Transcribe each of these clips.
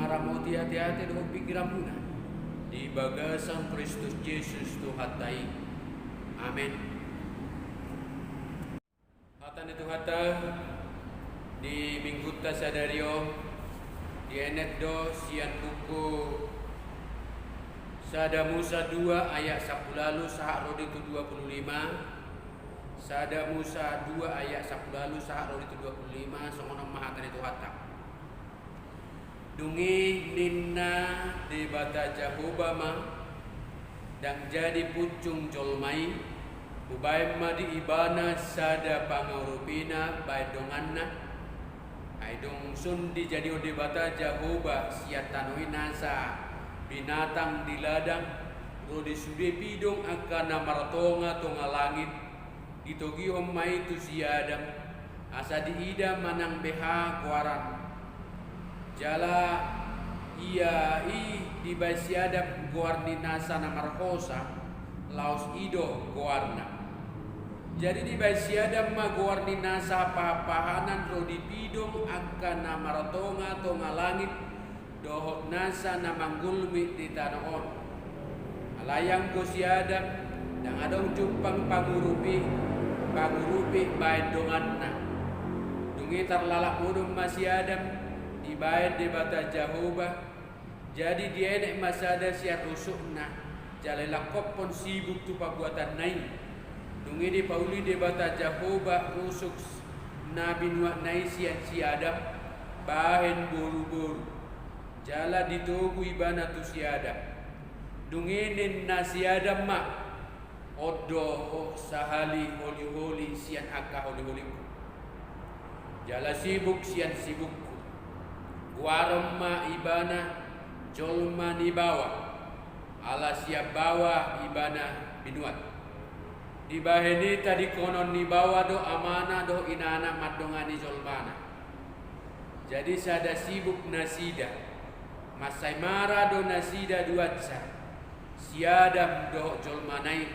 ngaramoti hati-hati do pikiran muna di bagasan Kristus Yesus Tuhan tai. Amin. Hatan itu hata di minggu sadario di enet do sian buku Sada Musa 2 ayat 10 lalu sahak rodi itu 25. Sada Musa 2 ayat 10 lalu sahak rodi itu 25 songono mahatan itu hata. Dungi ninna di bata Jahobama dan jadi pucung jolmai ubai ma di ibana sada pangurupina bai donganna ai dong sundi jadi di bata Jahoba siatanoi nasa binatang di ladang rodi sude pidong akan martonga tonga langit ditogi homai tu siadam asa diida manang beha kuaran jala ia di basiadam guarni nasa namarhosa laos ido guarna jadi di basiadam ma guarni nasa papahanan rodi pidong akan martonga tonga langit dohok nasa namanggulmi di tanah on alayang ko siadam dan adong jumpang pangurupi bae donganna dungi tarlalak mudum masih adam dibayar di bata Jahoba jadi dia enek masada siat rusukna jalela kopon sibuk tu pabuatan nai dungi di pauli di bata Jahoba rusuk nabi nuak nai siat siadam bahen buru-buru jala ditogu ibana tu siadam dunginin nasiadam mak odo sahali holi-holi sian akka holi-holiku jala sibuk sian sibukku guarom ma ibana jolma ni bawa ala siap bawa ibana binuat dibaheni tadi konon ni bawa do amana do inana madongani jolmana jadi sada sibuk nasida masai mara do nasida duatsa siadam do jolmanai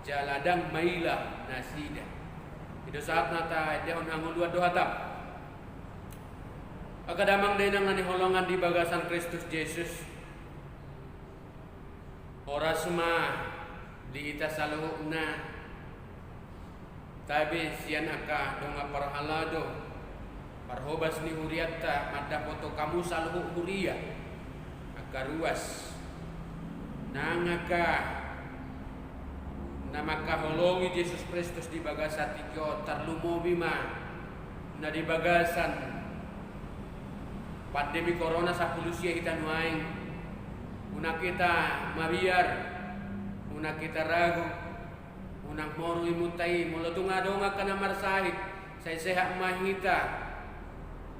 jaladang maila nasida itu saat nata dia onang dua do hatam akadamang denang nani holongan di bagasan Kristus Yesus orasma di ita saluhna tabi sian aka donga parhalado parhobas ni huriatta madda foto kamu saluh huria aka ruas nangaka namaka holongi Yesus Kristus di bagasan tiga tarlumo bima na di bagasan pandemi corona sa pulusia kita nuaing una kita mabiar una kita ragu una moru imutai molotunga donga kana marsahit say sehat mahita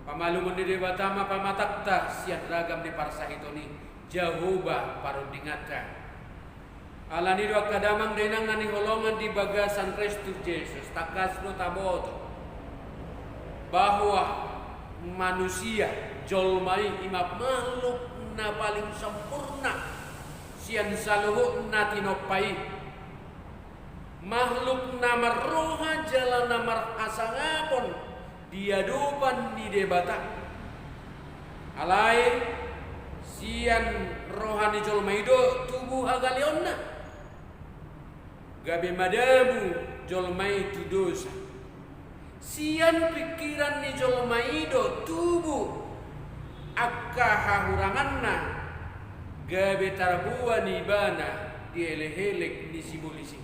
pamalumun di batama pamatakta siat ragam di parsahitoni Jahoba parudingata alani do kadamang denang nani holongan di bagasan Kristus Yesus takas no taboto bahwa manusia jolmai imam makhluk na paling sempurna sian saluhu na tinopai makhluk na marroha jalan na marasangapon diadupan di debata alai sian rohani jolmai do tubuh agalionna gabe madabu jolmai tu dosa sian pikiran ni jolmai do tubuh akka hahuranganna gabe tarbuan ibana dieleh-elek ni simulisi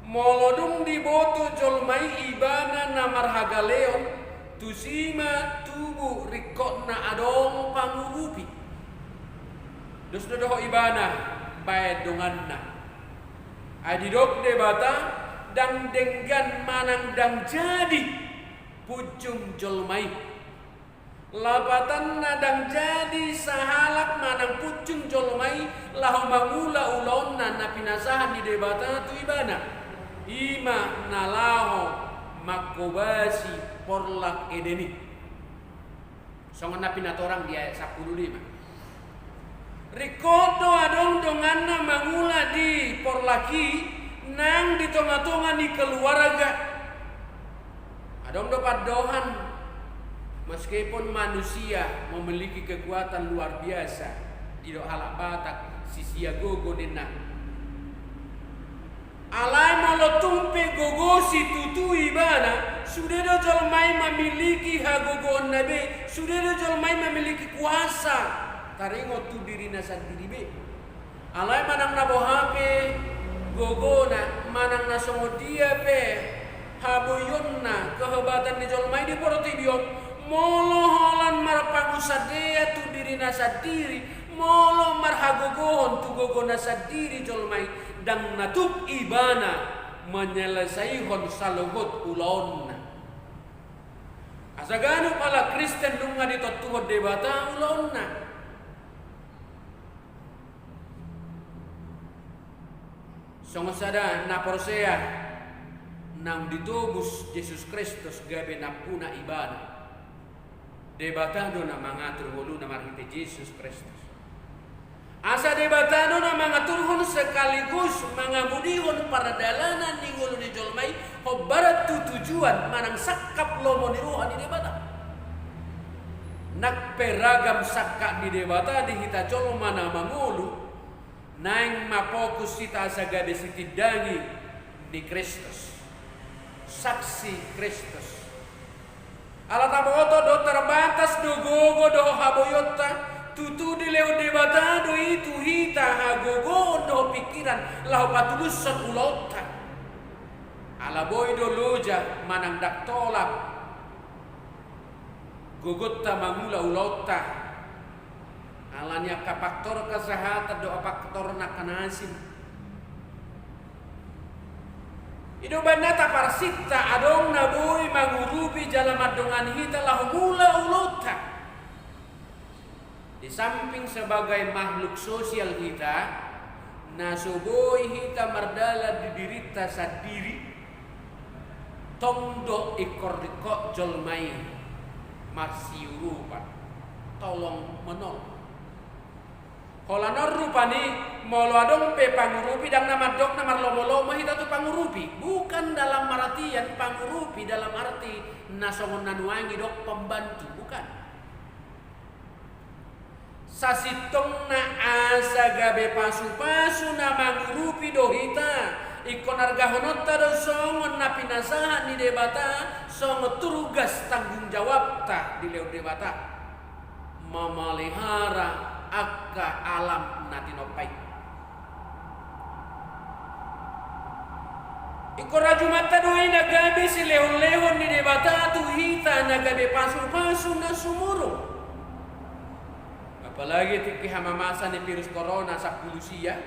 molodung di boto jolmai ibana namar hagaleon tusima tubuh rikotna adong pangurupi dos doho ibana bae donganna adidok debata dang denggan manang dang jadi pucung jolmai lapatan nadang jadi sahalak manang pucung jolmai lahu mangula ulonna na pinasahan di debata tu ibana ima nalaho makobasi porlak edeni songon na pinatorang di ayat 15 rikodo adong donganna mangula di porlaki nang di tonga-tonga ni keluarga adong dapat dohan Meskipun manusia memiliki kekuatan luar biasa, tidak halak batak sisia gogo denang. Alai malo tumpe gogosi tutui bana, sudah do jolmai memiliki hagogon nabe, sudah do jolmai memiliki kuasa. Taringo tu diri sendiri be. Alai manang nabo hape gogona, manang nasongo dia pe habuyonna kehebatan di jolmai di porotibion. Molo holan marpangu sadea tu diri sendiri, molo marhagogon tu gogona sendiri jolmai dan natuk ibana menyelesaikan salugot ulonna. Asagano pala Kristen dunga ditotuhod debata ulonna. Songasada na persea nang ditubus Yesus Kristus gabe napuna ibana. Debatado na mangatur hulu na marhite Yesus Kristus. Asa debatado na mangaturhon sekaligus mangamudihon para dalanan ni ngulu ni jolmai hobarat tujuan manang sakap lomo ni ruhan di debata. Nak peragam sakka di debata di hita jolo mana mangulu naing mapokus kita asa gabe sitidangi di Kristus. Saksi Kristus. Ala taboto do terbatas do gogo do haboyota tutu di leo debata do itu hita hagogo do pikiran lau patulusan ulota. Ala boy do loja manang dak tolak gogotta mangula ulota. Alanya kapaktor kesehatan do apaktor nakanasim. Ido banata parsita adong nabui mangurupi jalan madongan hita lahu mula ulota. Di samping sebagai makhluk sosial kita, nasoboi hita mardala didirita sadiri, tongdo ikor dikok jolmai marsiurupa, tolong menolong. Kalau norupa ni molo adong pe pangurupi dan nama dok nama lomo-lomo hita tu pangurupi, bukan dalam artian pangurupi dalam arti nasongon nanuangi dok pembantu, bukan. Sasitong na asa gabe pasu-pasu na mangurupi do hita ikon argahonota do songon na pinasahan ni debata songo tugas tanggung jawab ta di leo debata memelihara akka alam natinopai. Iko raju mata doi nagabe si lehon-lehon ni debata tu hita nagabe pasu-pasu na sumuro. Apalagi tiki hamamasa ni virus corona sa pulusia.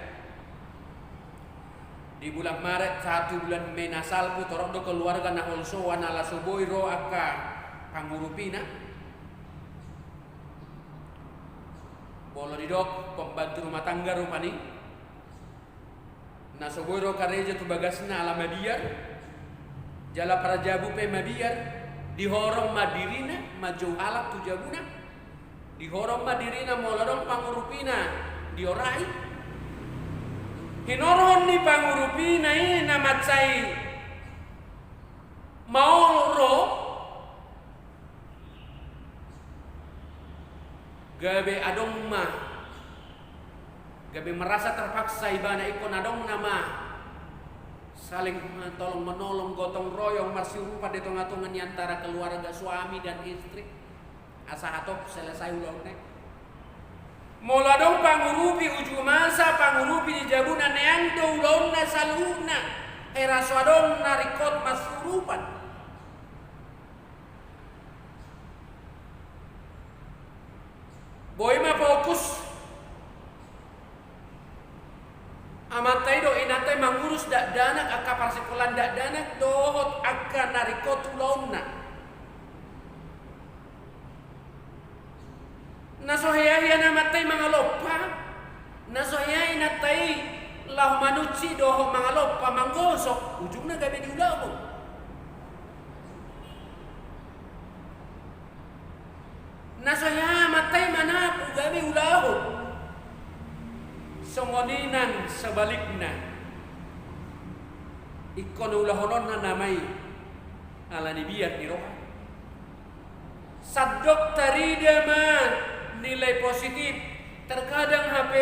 Di bulan Maret 1 bulan Mei nasalpu torok do keluarga na holsoan ala soboi ro akka pangurupina. Bolo didok pembantu rumah tangga rupani nasoboiro kareja tu bagasna ala madiar jala para jabu pe madiar dihorong madirina maju alak tu jabuna dihorong madirina molodong pangurupina diorai hinoron ni pangurupina ina macai maoro gabe adong mah gabe merasa terpaksa ibana ikon adong nama saling tolong menolong gotong royong masih rupa di tengah-tengah ni antara keluarga suami dan istri asa hatop selesai ulone molo adong pangurupi uju masa pangurupi di jabuna neando ulona saluna eraso adong narikot masurupan. Boy ma fokus amatai do inatai mangurus dak danak akka parsikolan dak danak dohot akka narikot ulona. Nasohaya namatay mga lopa. Nasohaya natay lah manuci doho mga lopa manggosok ujung na gabi di ulamo. Nasohaya matay manapu gabi ulaho. Songoninan sebaliknya ikon ulahonon na namay ala ni biat ni roh. Sadok tarida man nilai positif. Terkadang HP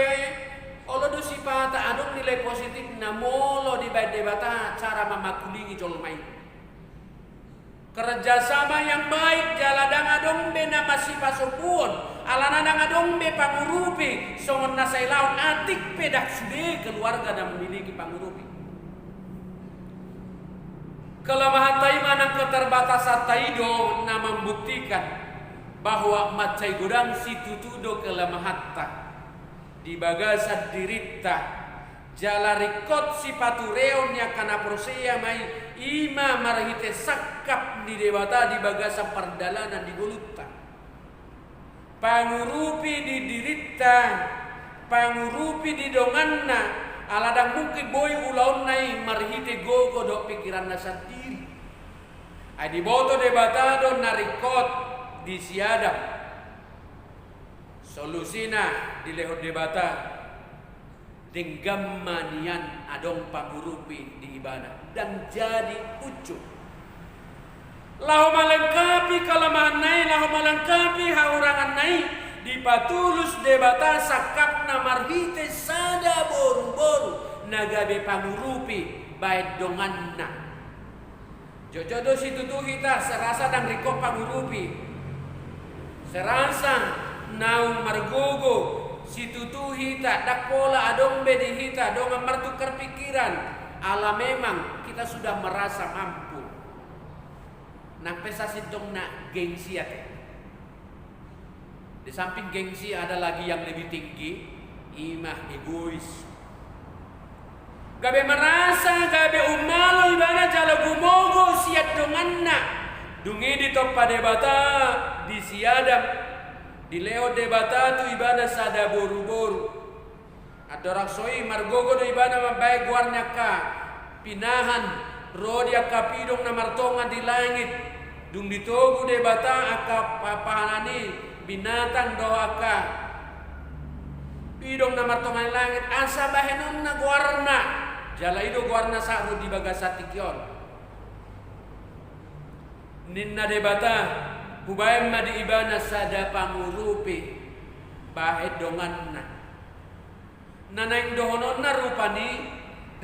olo do sipata adong nilai positif na molo di debata cara memakulingi jolmai. Kerjasama yang baik jaladang adong be na masih pasupuon alanadang adong be pangurupi songon nasai laun atik pedak sude keluarga dan memiliki pangurupi. Kelemahan taimanang keterbatasan taido na membuktikan bahwa macai godang situ tudo kelemahan ta di bagasat dirita jala rikot si patureon ya kana prosea mai ima marahite sakap di debata di bagasa perdalanan di golutta pangurupi di dirita pangurupi di donganna aladang mungkin boy ulaun nai marahite gogo do pikiran na sendiri adi boto debata do narikot di siadam solusina di lehot debata denggam manian adong pangurupi di ibadah dan jadi ucuk lahu melengkapi kelemahan nai lahu melengkapi haurangan nai dipatulus debata sakapna marhite sada boru-boru nagabe pangurupi baik donganna jojodo situ tuh kita serasa dan rikop pangurupi serasa naung margogo situ tuh hita dak pola adong bedi hita dong martukar pikiran ala memang kita sudah merasa mampu nak pesa sitong nak gengsi ate di samping gengsi ada lagi yang lebih tinggi imah egois gabe merasa gabe umalo ibana jala gumogo siat donganna dungi di topa debata di siadam di leo debata tu ibana sada boru-boru ada raksoi margogo do ibana mabai guarnya ka pinahan rodia kapidong na martonga di langit dung ditogu debata aka papahanani binatang do aka pidong na martonga di langit asa bahenon na guarna jala ido guarna saru di bagasati kion ninna debata hubaim madi ibana sada pangurupi bahet donganna nanaing dohononna rupani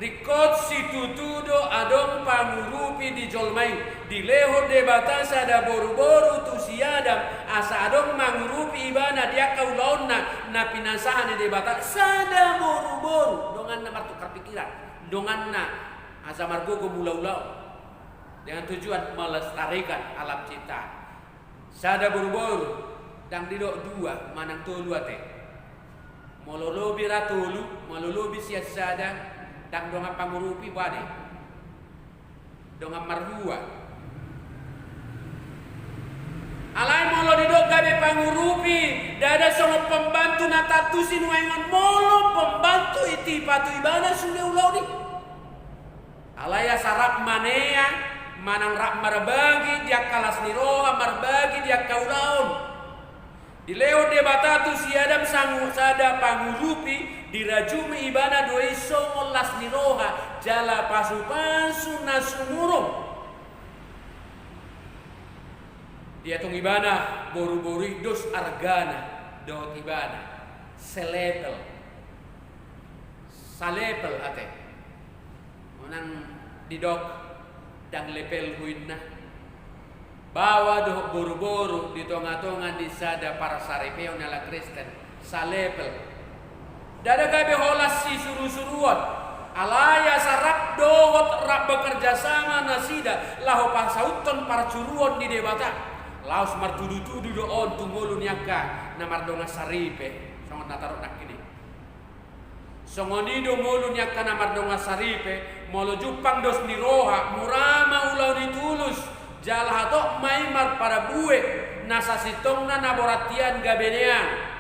rikot situtudo adong pangurupi di jolmai di leho debata sada boru-boru tu siadam asa adong mangurupi ibana dia kaulaonna na pinasahan di debata sada boru-boru donganna martukar pikiran donganna asa margogo mula-ulau dengan tujuan melestarikan alam ciptaan. Sada boru-boru dang didok dua manang tolu ate. Mololobi ratulu, mololobi sia sada dang donga pangurupi bade. Donga marhua. Alai molo didok gabe pangurupi, dada songo pembantu natatusin waingon molo pembantu iti patu ibana sunde ulau di. Alaya sarap manea manang rak marbagi dia kalas niroha marbagi dia kaulaun di leo debata tu siadam sangu sada pangurupi dirajumi ibana doi songo las niroha jala pasu-pasu nasumurung dia tung ibana boru-boru dos argana dot ibana selepel salepel ate manang didok dan lepel huinna bawa doh boru-boru di tonga-tonga di sada para sarepeo nala Kristen salepel dada gabe holas si suru-suruan alaya sarap dohot rap bekerja sama nasida lahu pasauton parcuruan di debata laos martudu-tudu do on tunggulu nyaka namar donga saripe songon natarok nak ini songonido mulu nyaka namar donga saripe molo jupang dos niroha murama ulau ditulus jalah atok maimar para buwe nasa sitongna naboratian gabenean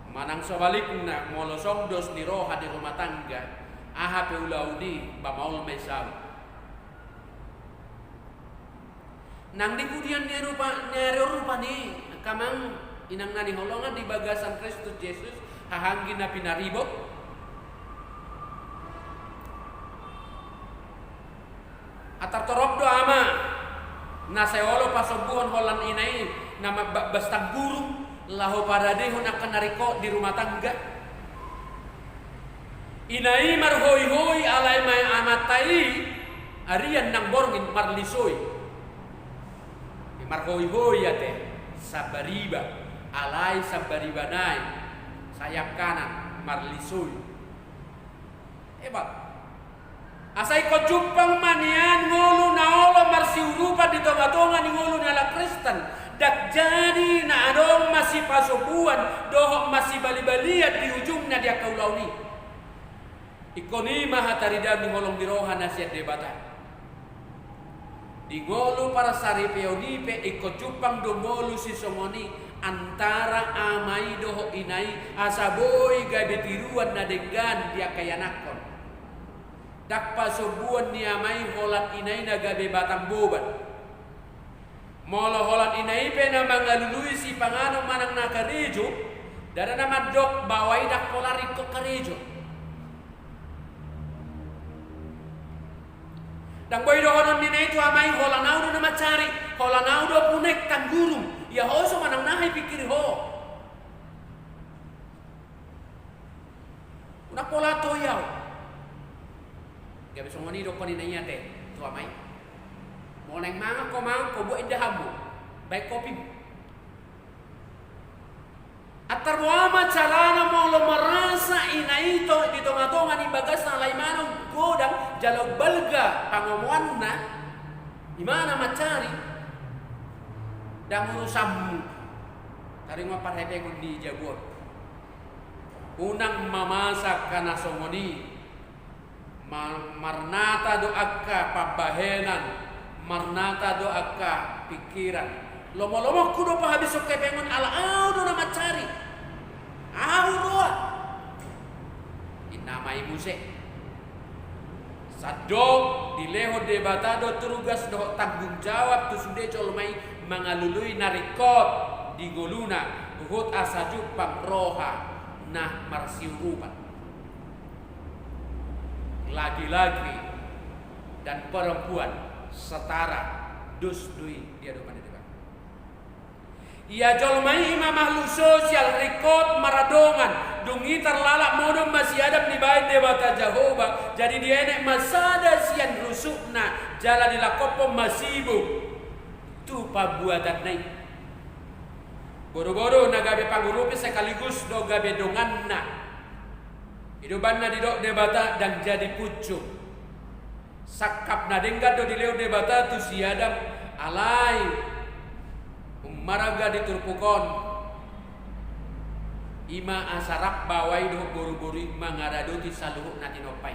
manang sebaliknya molo song dos niroha di rumah tangga aha pe ulau di bamaul mesal nang di kudian rupa ni kamang inang nani holongan di bagasan Kristus Yesus hahanggi na pinaribok atar torok do ama Naseolo pasobuhon holan inai nama bastang guru laho paradehon akan nariko di rumah tangga. Inai marhoi-hoi alai mai amatai arian nang borngin marlisoi. Marhoi-hoi ya teh sabariba alai sabariba nai sayap kanan marlisoi. Hebat. Asai ko jupang manian ngulu naolo marsiurupa di tonga-tonga ni ngulu nyala Kristen. Dak jadi na adong masih pasobuan dohok masih bali-baliat di ujungnya dia kaulau ni. Ikoni maha taridam di ngolong diroha nasihat debata. Di ngolu para sari peonipe iko jupang do ngolu si somoni antara amai dohok inai asaboi gabe tiruan na denggan dia kayanakon. Dak pasobuan ni amai holat inai na gabe batang boban. Molo holat inai pe na mangalului si pangano manang na karejo dada na madok bawai dak polari ko karejo. Dang boy do honon ninai tu amai holan audo na macari holan audo punek tanggurung ya hoso manang nahay pikir ho. Una pola to yao. Gabe songoni do koni nanya teh tu amai. Mo neng mang ko buat indah hamu. Baik kopi. Atar muama carana mau lo merasa inai to di tonga-tonga ni bagas na lai manong godang jalog balga pangomuanna imana macari dan urusamu taring maparhebe di jabuan unang mamasak kana songoni marnata doaka pabahenan marnata doaka pikiran lomo-lomo kudo pa habis sok kepengon ala audo na macari audo inamai muse sadok dileho debatado turugas do tanggung jawab tu sude colmai mangalului narikot di goluna uhut asaju pangroha nah marsiurupan laki-laki dan perempuan setara dus dui dia do pada debat ia jolmai imam ahlu sosial rekod maradongan dungi terlalak modom masih adab di bait debata Jehovah jadi dia enek masada sian rusukna jala dilakopo masibu tu pabuatan nai boro-boro na gabe pangurupi sekaligus do gabe donganna hidupanna di dok debata dan jadi pucuk sakap na denggat do dileo debata tu si adab alai maraga diturpukon ima asarap bawai do boru-boru mangaradoti saluhuk natinopai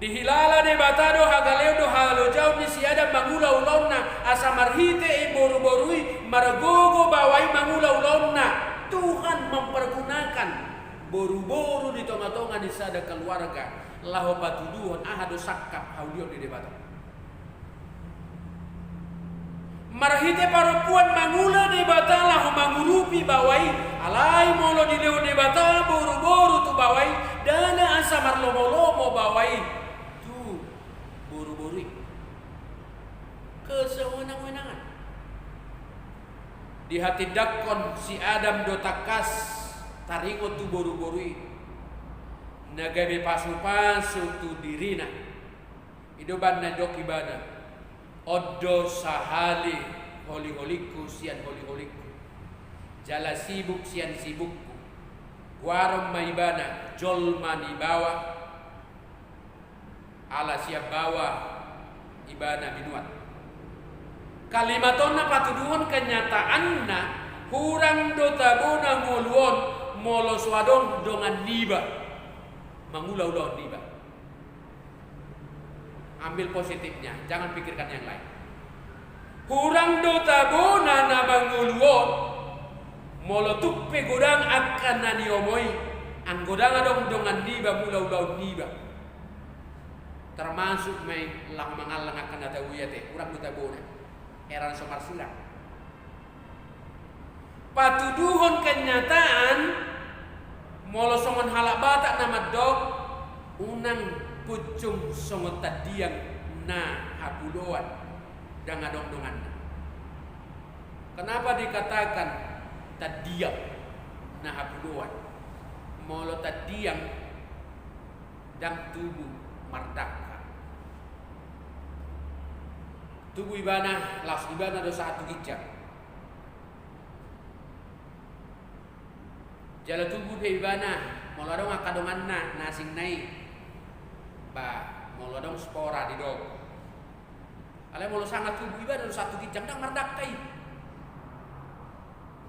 dihilala de batado hagaleo do halo jauh ni siada mangula ulonna asamarhite boru-borui maragogo bawai mangula ulonna Tuhan mempergunakan boru-boru di tonga-tonga di sada keluarga laho patuduhon ahado sakap haudio di debato marhite perempuan mangula debata lah mangurupi bawai alai molo di leo debata boru-boru tu bawai dana asa marlomo-lomo bawai tu boru-boru kesewenang-wenangan di hati dakon si Adam do takas taringo tu boru-boru nagabe pasu-pasu tu dirina idoban na dok ibadah Odo sahali holi-holiku sian holi-holiku jala sibuk sian sibukku warung maibana jolma di bawah ala siap bawah ibana binuat kalimatonna patuduhon kenyataanna hurang do tabuna nguluon molo swadon dongan niba mangulau-ulau niba. Ambil positifnya, jangan pikirkan yang lain. Hurang do tabona na manguluon molo tuppe godang akan nani omoi anggodang adong dongan niba mulau-ulau niba termasuk mai lang mangalang akan ada wiyate hurang do tabona eran somar sirang patuduhon kenyataan molo songon halak batak nama dok unang pucung songot tadiang na hapuloan dan adong-dongan. Kenapa dikatakan tadiang nah habudoan? Molo tadiang dan tubuh merdaka. Tubuh ibana, las ibana dosa satu gijang. Jala tubuh pe ibana, molo adong akadongan nasing nai. Molo adong spora di dog. Ale molo sangat tubuh ibana dosa satu gijang dan merdakai.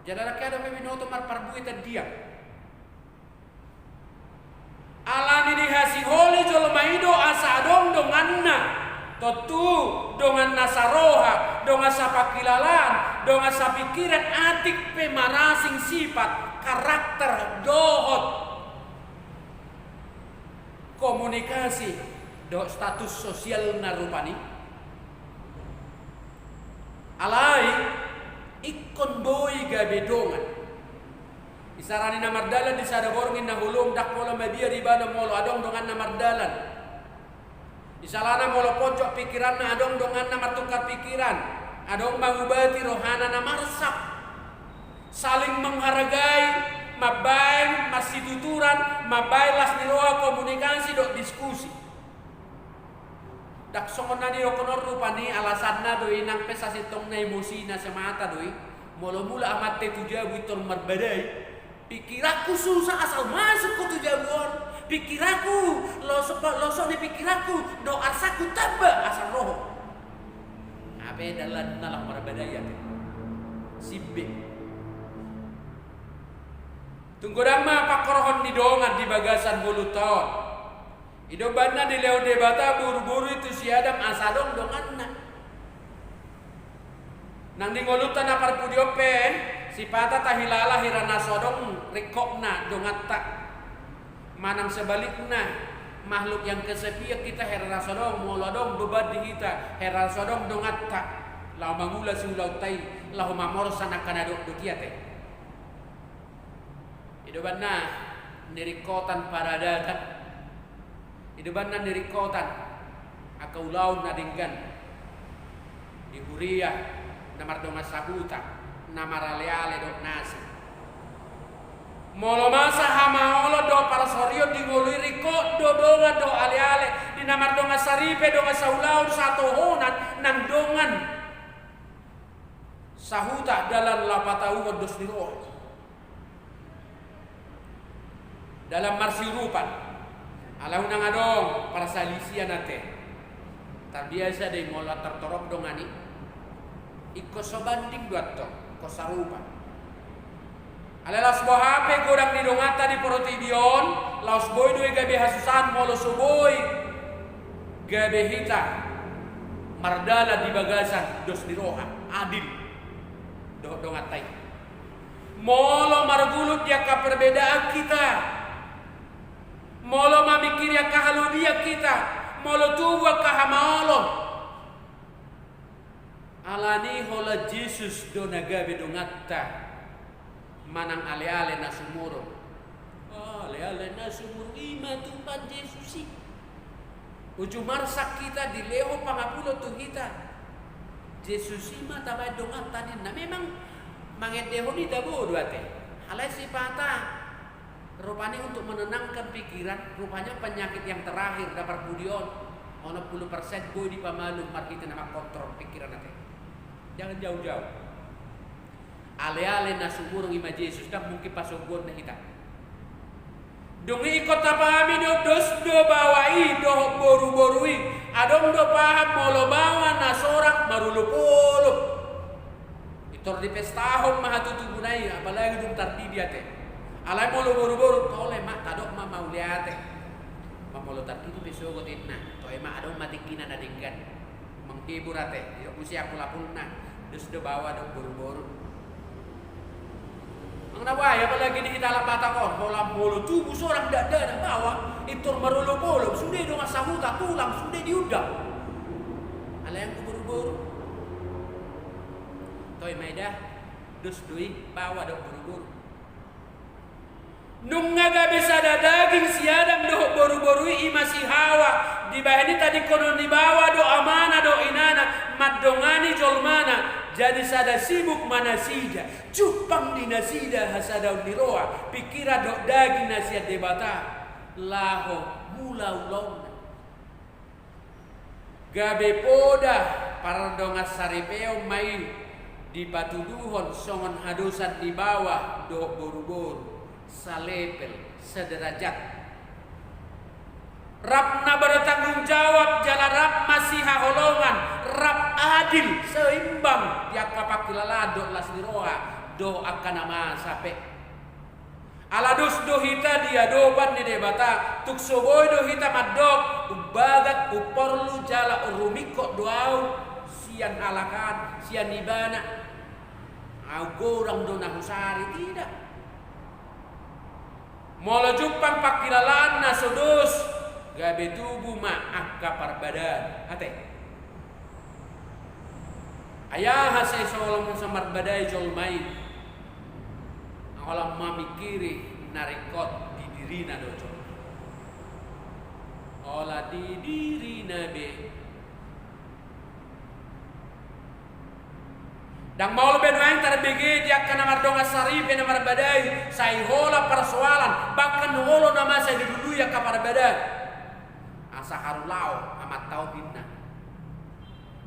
Jala rakyat ada meminoto marparbui tadiang. Alani dihasi holi jolmaido asa adong donganna. Totu dongan nasaroha, dongan sapakilalan, dongan sapikiran atik pemarasing sifat, karakter, dohot, komunikasi, status sosial narupani. Alai ikon boy gabe dongan. Isarani namardalan di sada borngin na hulung dak mola media di bana molo adong dongan namardalan. Isalana molo pojok pikiran na adong dongan na matukar pikiran. Adong mangubati rohana na marsak. Saling menghargai, mabay masih tuturan, mabay las niroa komunikasi dok diskusi. Dak songon na niyo konor rupani alasan na doi nang pesasitong na emosi na semata doi. Molo mula amat te tujabu itol marbadai. Pikiraku susah asal masuk ke tujabuan. Pikiraku losok di pikiraku do asaku tambah asal roh. Abe dalam marbadai sibbe. Tunggu dama pakorohon di dongan di bagasan bulu tahun. Ido bana di leo debata buru-buru itu si Adam asadong donganna. Nang di ngolutan apar pudiope sipata tahilala hirana sodong rekokna dongatta. Manang sebalikna makhluk yang kesepian kita herana sodong molodong beban di kita herana sodong dongatta. Lau mangula si ulau tai lau mamor sana kanadok dokiate. Ido bana nirikotan paradatan. Iduban na nirikotan akaulaw na dinggan di Huria na mardonga sabuta na maraleale do nasi molo masa hamaolo do parasorio di ngului riko do dongan do ale-ale di namardonga saripe donga saulaw satu honan nang dongan sahuta dalam lapatau dos diroh dalam marsirupan alau nang adong para salisia nate terbiasa dei mola tertorok dongani ikko sobanding duatto ko sarupa alalas bohape godang di dongata di porotibion laos boy doi gabe hasusan molo soboy gabe hita mardala di bagasan dos di roha adil do dongatai molo margulut ya ka perbedaan kita. Molo mamikir ya kahaludia kita, molo tuwa kahamaolon. Alani hola Jesus do nagabe dongatta manang ale-ale na sumuro. Ale-ale na sumuro ima tumpan Jesusi. Ujung marsak kita di leho pangapulo tu kita. Jesusi ma tabay dongatta din na memang mangedeho ni dabo duate. Halai sipata rupanya untuk menenangkan pikiran, rupanya penyakit yang terakhir dapat budion. Ono 10% boy di pamalu mar kita nama kontrol pikiran nanti. Jangan jauh-jauh. Ale-ale na sumurung ima Yesus dah mungkin pasogon na kita. Dungi ikut pahami do dos do bawai do boru-borui. Adong do paham molo bawa na sorak marulupulup. Itor di pestahom mahatutu gunai apalagi dum tartibi ate. Alai molo boru-boru tole mak tadok ma mauliate. Mamolo tartibi besogo tinna. Toe mak adong matikina na dinggan. Menghibur ate. Yo musi aku lapulna. Dus do bawa do boru-boru. Ang nawaya apalagi di hitala patakon bola molo tubuh seorang dada na bawa itur marulupulup sudah do masahuta tulang sudah diudang. Alai yang boru-boru. Toe maidah dus dui bawa do boru-boru. Nung nga gabi sa dadaging si Adam doh boru-borui ima si Hawa di bahani tadi konon di bawah do amana do inana madongani jolmana jadi sada sibuk mana sida cupang di nasida hasada uniroa pikira do daging nasihat debata laho mula ulona gabe poda para dongas saripeo mai di patuduhon songon hadusan di bawah do boru-boru salepel sederajat Rabna bertanggung jawab jala Rab masih holongan Rab adil seimbang dia kapakilala do lasliroha do akan nama sape aladus do hita dia doban di debata tuk soboy do hita madok ubagat uporlu jala urumiko doau sian alakan sian nibana agorang do nahusari tidak molo jupang pakilalaan nasodus gabe tubuh ma'ak kapar badan ate ayah saya seolah samar badai jolmai alam mamikiri narikot di dirina dojo olah di dirina be dan mau lebih doang terbege dia akan namar donga sarif namar badai saya hola persoalan bahkan holo nama saya dulu ya kapar badan saharulau amat tauhidna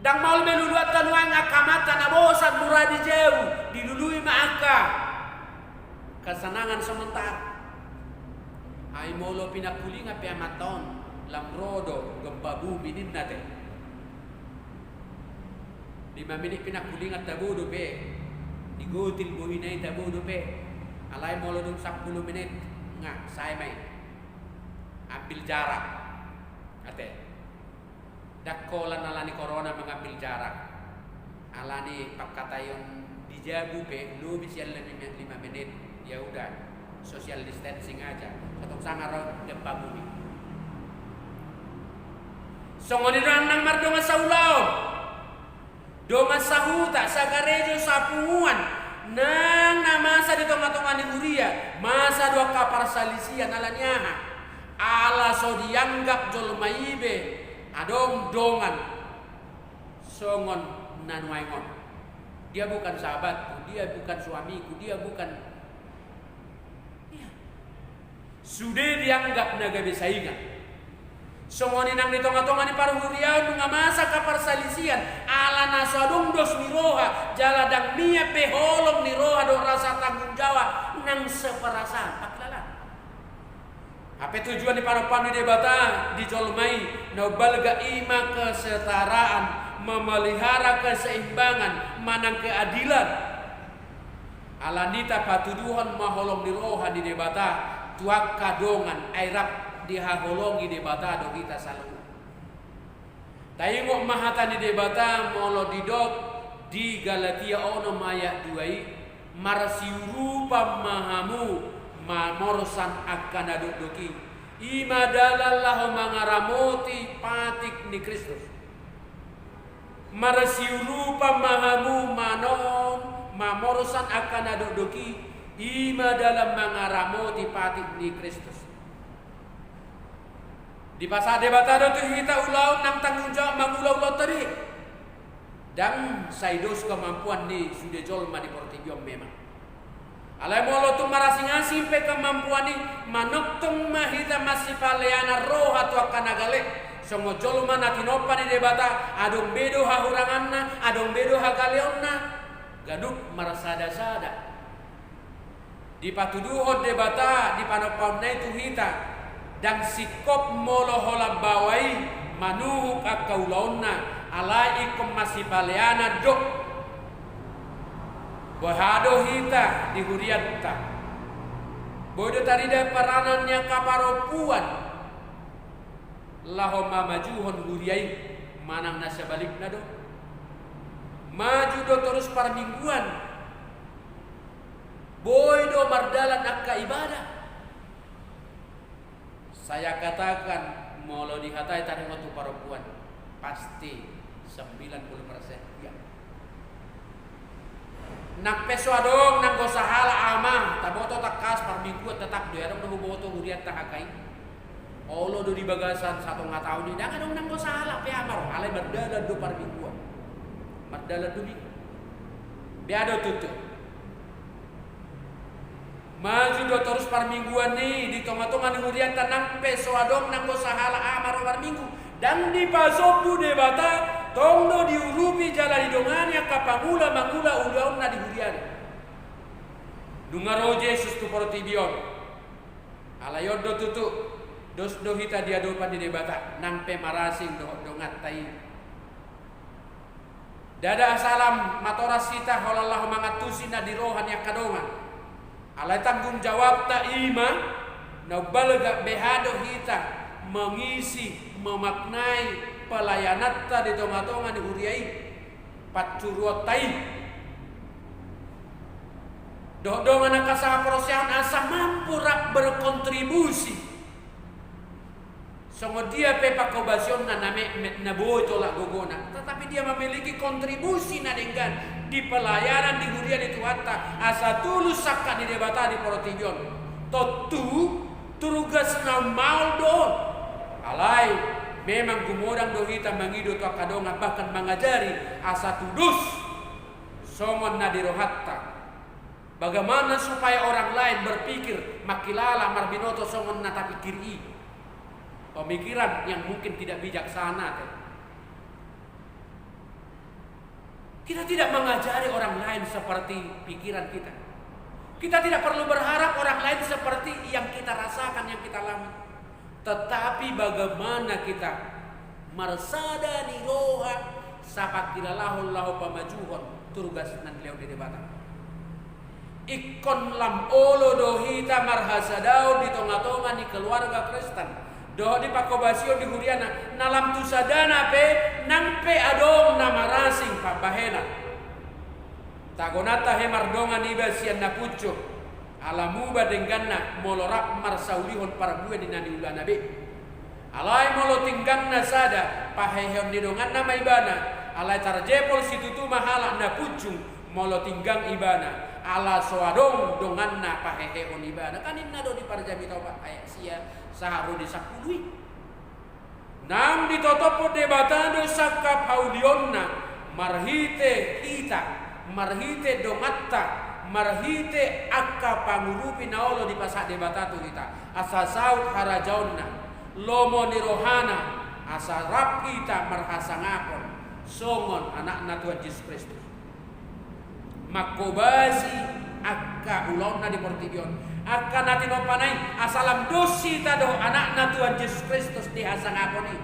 dang mau meluluatan wang akamata nabosan muradi jauh dilului maka kesenangan sementara ai molo pinakulinga pe amaton lamrodo gempa bumi ninna te 5 menit pinakulinga tabudo pe digutil buhinay tabudo pe alay molo dum 10 menit nga saya mai ambil jarak ate dakolan alani corona mengambil jarak alani pakatayon dijabu pe lu bisa lebih 5 menit ya udah social distancing aja satu sangar gempa bumi songoni nang mardonga saulau donga sahuta sagarejo sapunguan nang masa di tonga-tonga ni huria masa dua kapar salisian alanyaha ala so dianggap jolmaibe adong dongan songon nanuaingon dia bukan sahabatku dia bukan suamiku dia bukan ya. Sudah dianggap naga besaingan songoni nang di tonga-tonga ni paru hurian nga masa kapar salisian ala nasadong dos niroha jaladang mia peholong niroha do rasa tanggung jawab nang seperasaan apa tujuan di para pandu debata di jolmai nobalga ima kesetaraan memelihara keseimbangan manang keadilan alanita patuduhan maholong di roha di debata tuak kadongan airap dihaholongi debata do kita selalu tayingok mahata di debata molo didok di Galatia ono ayat 2 marasiurupa mahamu mamorsan akan aduduki ima dalallah mangaramoti patik ni Kristus marasiurupa mahamu manon mamorsan akan aduduki ima dalam mangaramoti patik ni Kristus di pasal debatado tu kita ulau nang tanggung jawab mangulau tadi dan saidos kemampuan ni sudah jolma di portibiom memang alai molo tu marasing-asing pe kemampuan ni manoktung mahita masih paleana roh atau akan agale songo jolma natinopa ni debata adong bedo hahuranganna adong bedo hagaleonna gaduk marasada-sada di patuduhon debata di panopauna itu hita dan sikop molo hola bawai manuhuk akaulauna alai ikom masih paleana dok bahado hita di huriatta bodo tarida paranannya kaparopuan lahoma majuhon huriai manang nasa balik nado maju do terus par mingguan boy do mardalan akka ibadah saya katakan molo dihatai taring waktu paropuan pasti 90% ya nak peso adong nang gosahala ama taboto takas par minggu tetap doyarong nang boto huriat tahakai Olo do di bagasan 1,5 tahun ini jangan dong nanggo salah pe amar alai berdala do parmingguan. Mardala do minggu. Biado tutu. Maju do terus parmingguan nih di tonga-tonga ni hurian tanam pe soadong nanggo sahala amar parminggu dan di pasopu debata tongdo diurupi jalan idongania kapangula mangula ulaun na di hurian. Dungaro Yesus tu portibion. Alayon do tutu. Dos do hita dia dopan di debata nampe marasing do ngatai. Dada salam matora sita holallah mangatusi na dirohan yang kadongan. Alai tanggung jawab ta ima na balga behado hita mengisi memaknai pelayanan ta di tonga-tonga di huriai pacuruotai. Doh anak kasah perosian asa mampu rak berkontribusi. Songo dia pepa kobasion na bojo lah gogona, tetapi dia memiliki kontribusi na dengan di pelayanan di hurian itu hatta asa tulus sakka di debata di porotijon. Totu turugas na maldo. Alai memang gumodang dohita mangido to kadonga bahkan mengajari asa tudus songon na dirohatta. Bagaimana supaya orang lain berpikir makilala marbinoto songon na tapi kiri. Pemikiran yang mungkin tidak bijaksana. Kita tidak mengajari orang lain seperti pikiran kita. Kita tidak perlu berharap orang lain seperti yang kita rasakan, yang kita alami. Tetapi bagaimana kita marsada ni roha sapakilalahu lahu pamajuhon turugas nan leo di debata. Ikon lam olo dohita marhasadao di tonga-tonga ni keluarga Kristen. Doh di pakobasio di huriana nalam tu sadana pe nampe adong nama rasing pabahena tagonata he mardonga niba sian napucco alamuba dengganna molorak marsaulihon parabue di nani ulana be alai molo tinggangna sada paheheon di dongan nama ibana alai tarjepol situtu mahala napuccung molo tinggang ibana ala soadong donganna paheheon ibana kaninna do di parjami toba ayak sia saharu di sapului nang ditotopo debatado sakap haulionna marhite hita marhite dongatta marhite akka pangurupi naolo di pasak debatatu kita asa saut harajaonna lomo nirohana asa rap kita marhasangapon songon anak Tuhan Yesus Kristus makobasi akka ulauna di portibion akan nanti nopanai asalam dosi tado anak Tuhan Yesus Kristus di hasangaponi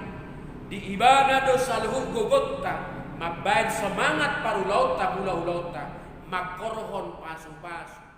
di ibadah dosa luhur gogotta mabain semangat paru lauta mula ulauta makorhon pasu-pasu